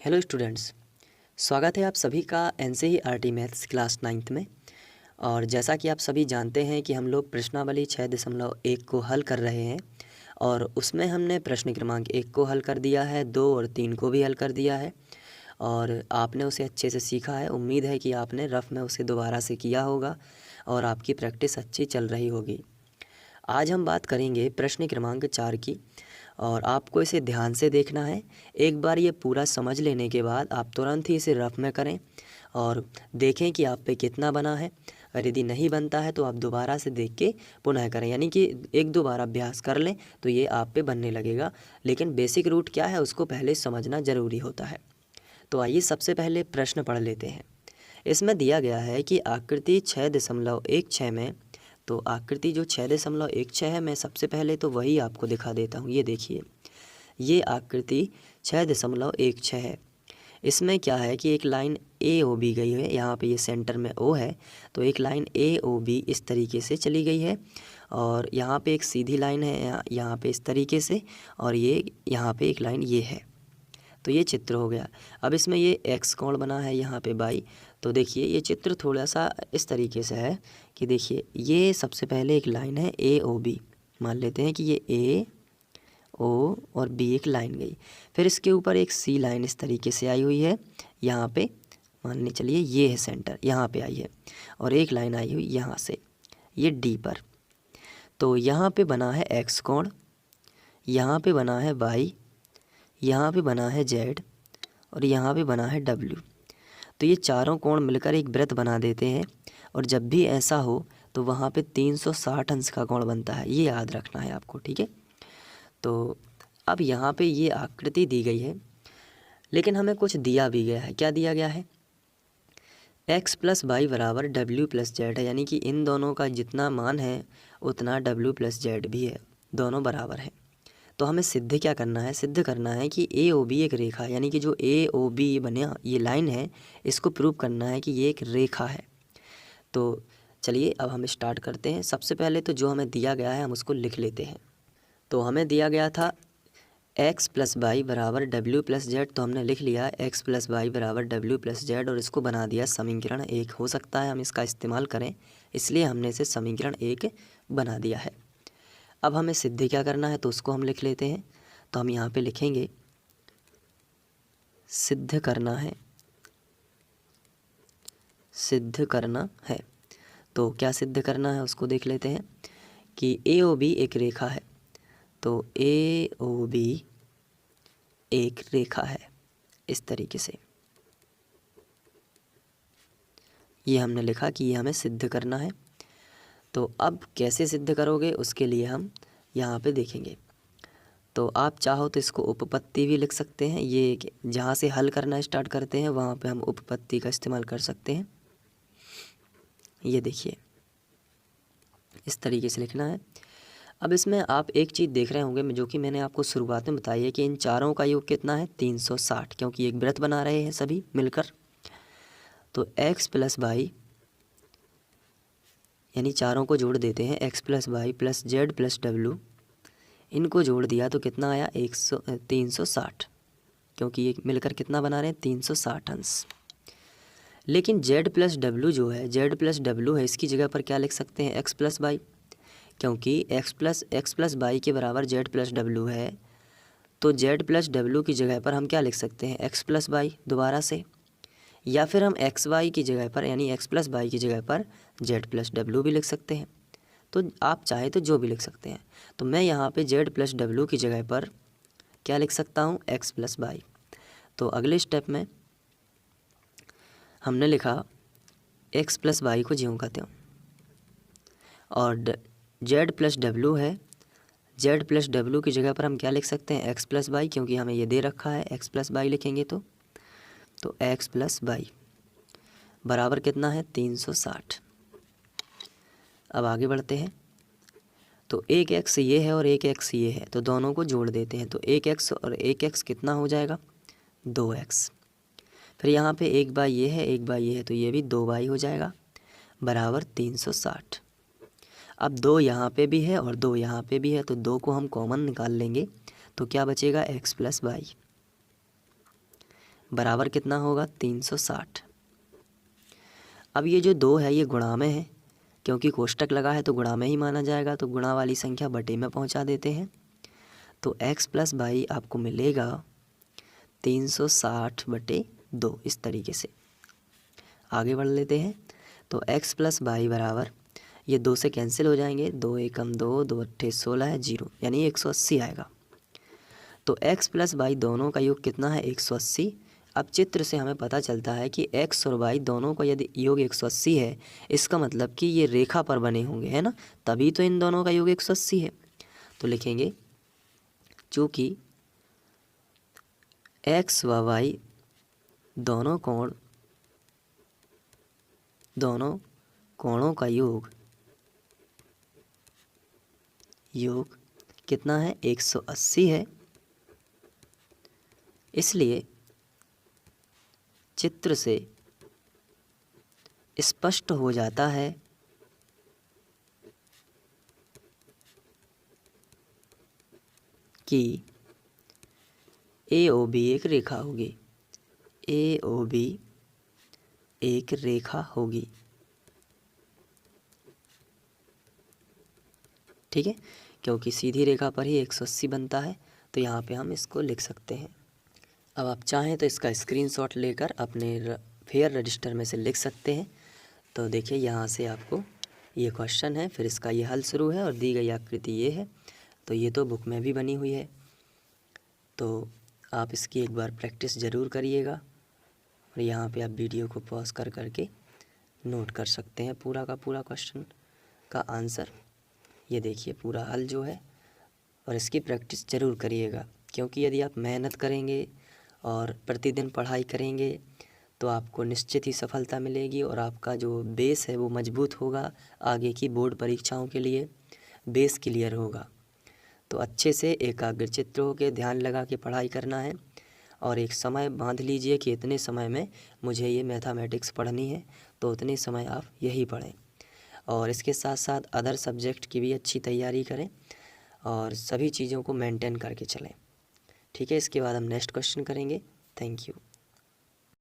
Hello students, स्वागत है आप सभी का NCERT मैथ्स क्लास 9th में। और जैसा कि आप सभी जानते हैं कि हम लोग प्रश्नावली 6.1 को हल कर रहे हैं और उसमें हमने प्रश्न क्रमांक 1 को हल कर दिया है, 2 और 3 को भी हल कर दिया है और आपने उसे अच्छे से सीखा है। उम्मीद है कि आपने रफ़ में उसे दोबारा से किया होगा और आपकी प्रैक्टिस अच्छी चल रही होगी। आज हम बात करेंगे प्रश्न क्रमांक 4 की और आपको इसे ध्यान से देखना है। एक बार ये पूरा समझ लेने के बाद आप तुरंत ही इसे रफ़ में करें और देखें कि आप पे कितना बना है। और यदि नहीं बनता है तो आप दोबारा से देख के पुनः करें, यानी कि एक दो बार अभ्यास कर लें तो ये आप पे बनने लगेगा। लेकिन बेसिक रूट क्या है उसको पहले समझना ज़रूरी होता है। तो आइए सबसे पहले प्रश्न पढ़ लेते हैं। इसमें दिया गया है कि आकृति 6.16 में, तो आकृति जो 6.16 है, मैं सबसे पहले तो वही आपको दिखा देता हूँ। ये देखिए, ये आकृति 6.16 है। इसमें क्या है कि एक लाइन AOB गई है, यहाँ पे ये सेंटर में O है, तो एक लाइन AOB इस तरीके से चली गई है और यहाँ पे एक सीधी लाइन है यहाँ पे इस तरीके से, और ये यहाँ पे एक लाइन ये है। तो ये चित्र हो गया। अब इसमें ये X कोण बना है यहाँ पे Y। तो देखिए ये चित्र थोड़ा सा इस तरीके से है कि देखिए ये सबसे पहले एक लाइन है AOB, मान लेते हैं कि ये AO और B एक लाइन गई। फिर इसके ऊपर एक C लाइन इस तरीके से आई हुई है, यहाँ पे मान चलिए ये है सेंटर, यहाँ पे आई है, और एक लाइन आई हुई यहाँ से ये D पर। तो यहाँ पे बना है X कोण, यहाँ पे बना है Y, यहाँ पे बना है Z और यहाँ पे बना है W। तो ये चारों कोण मिलकर एक वृत्त बना देते हैं और जब भी ऐसा हो तो वहाँ पे 360 अंश का कोण बनता है, ये याद रखना है आपको, ठीक है। तो अब यहाँ पे ये आकृति दी गई है, लेकिन हमें कुछ दिया भी गया है। क्या दिया गया है? x + y बराबर W + Z है, यानी कि इन दोनों का जितना मान है उतना W + Z भी है, दोनों बराबर हैं। तो हमें सिद्ध क्या करना है? सिद्ध करना है कि AOB एक रेखा है, यानी कि जो AOB बना ये लाइन है, इसको प्रूव करना है कि ये एक रेखा है। तो चलिए अब हम स्टार्ट करते हैं। सबसे पहले तो जो हमें दिया गया है हम उसको लिख लेते हैं। तो हमें दिया गया था x + y बराबर W + Z, तो हमने लिख लिया x + y बराबर W + Z और इसको बना दिया समीकरण 1। हो सकता है हम इसका इस्तेमाल करें, इसलिए हमने इसे समीकरण 1 बना दिया है। अब हमें सिद्ध क्या करना है तो उसको हम लिख लेते हैं। तो हम यहाँ पे लिखेंगे सिद्ध करना है, सिद्ध करना है। तो क्या सिद्ध करना है उसको देख लेते हैं कि AOB एक रेखा है। तो AOB एक रेखा है इस तरीके से, ये हमने लिखा कि ये हमें सिद्ध करना है। तो अब कैसे सिद्ध करोगे उसके लिए हम यहाँ पे देखेंगे। तो आप चाहो तो इसको उपपत्ति भी लिख सकते हैं। ये जहाँ से हल करना स्टार्ट करते हैं वहाँ पे हम उपपत्ति का इस्तेमाल कर सकते हैं। ये देखिए इस तरीके से लिखना है। अब इसमें आप एक चीज़ देख रहे होंगे जो कि मैंने आपको शुरुआत में बताई है कि इन चारों का योग कितना है 360, क्योंकि एक वृत्त बना रहे हैं सभी मिलकर। तो x + y, यानी चारों को जोड़ देते हैं, x + y + z + w, इनको जोड़ दिया तो कितना आया 360, क्योंकि ये मिलकर कितना बना रहे हैं 360 अंश। लेकिन z + w जो है, z + w है, इसकी जगह पर क्या लिख सकते हैं x + y, क्योंकि x + y के बराबर z + w है। तो z + w की जगह पर हम क्या लिख सकते हैं x + y दोबारा से, या फिर हम x y की जगह पर यानी x + y की जगह पर z + w भी लिख सकते हैं। तो आप चाहे तो जो भी लिख सकते हैं। तो मैं यहाँ पे z + w की जगह पर क्या लिख सकता हूँ x + y। तो अगले स्टेप में हमने लिखा x + y को ज्यों का त्यों, और z + w है, z + w की जगह पर हम क्या लिख सकते हैं x + y, क्योंकि हमें ये दे रखा है x + y लिखेंगे तो x + y बराबर कितना है 360। अब आगे बढ़ते हैं। तो एक x ये है और एक x ये है, तो दोनों को जोड़ देते हैं। तो एक x और एक x कितना हो जाएगा 2x। फिर यहाँ पे एक y ये है, एक y ये है, तो ये भी 2y हो जाएगा बराबर 360। अब 2 यहाँ पे भी है और 2 यहाँ पे भी है, तो 2 को हम कॉमन निकाल लेंगे तो क्या बचेगा x + y बराबर कितना होगा 360। अब ये जो 2 है ये गुणा में है, क्योंकि कोष्टक लगा है तो गुणा में ही माना जाएगा, तो गुणा वाली संख्या बटे में पहुंचा देते हैं। तो x प्लस वाई आपको मिलेगा 360/2। इस तरीके से आगे बढ़ लेते हैं। तो x प्लस वाई बराबर, ये 2 से कैंसिल हो जाएंगे, 2 एकम 2, 2 अट्ठे 16 है, 0 यानी 180 आएगा। तो x प्लस वाई दोनों का योग कितना है 180। अब चित्र से हमें पता चलता है कि x और y दोनों का यदि योग 180 है, इसका मतलब कि ये रेखा पर बने होंगे, है ना, तभी तो इन दोनों का योग 180 है। तो लिखेंगे चूँकि x व y दोनों कोणों का योग कितना है 180 है, इसलिए चित्र से स्पष्ट हो जाता है कि AOB एक रेखा होगी, AOB एक रेखा होगी। ठीक है, क्योंकि सीधी रेखा पर ही 180 बनता है, तो यहाँ पे हम इसको लिख सकते हैं। अब आप चाहें तो इसका स्क्रीनशॉट लेकर अपने फेयर रजिस्टर में से लिख सकते हैं। तो देखिए यहाँ से आपको ये क्वेश्चन है, फिर इसका ये हल शुरू है और दी गई आकृति ये है। तो ये तो बुक में भी बनी हुई है, तो आप इसकी एक बार प्रैक्टिस ज़रूर करिएगा और यहाँ पे आप वीडियो को पॉज कर करके नोट कर सकते हैं पूरा का पूरा क्वेश्चन का आंसर। ये देखिए पूरा हल जो है, और इसकी प्रैक्टिस ज़रूर करिएगा, क्योंकि यदि आप मेहनत करेंगे और प्रतिदिन पढ़ाई करेंगे तो आपको निश्चित ही सफलता मिलेगी और आपका जो बेस है वो मजबूत होगा, आगे की बोर्ड परीक्षाओं के लिए बेस क्लियर होगा। तो अच्छे से एकाग्रचित्त होकर ध्यान लगा के पढ़ाई करना है और एक समय बांध लीजिए कि इतने समय में मुझे ये मैथमेटिक्स पढ़नी है, तो उतने समय आप यही पढ़ें। और इसके साथ साथ अदर सब्जेक्ट की भी अच्छी तैयारी करें और सभी चीज़ों को मेंटेन करके चलें। ठीक है, इसके बाद हम नेक्स्ट क्वेश्चन करेंगे। Thank you.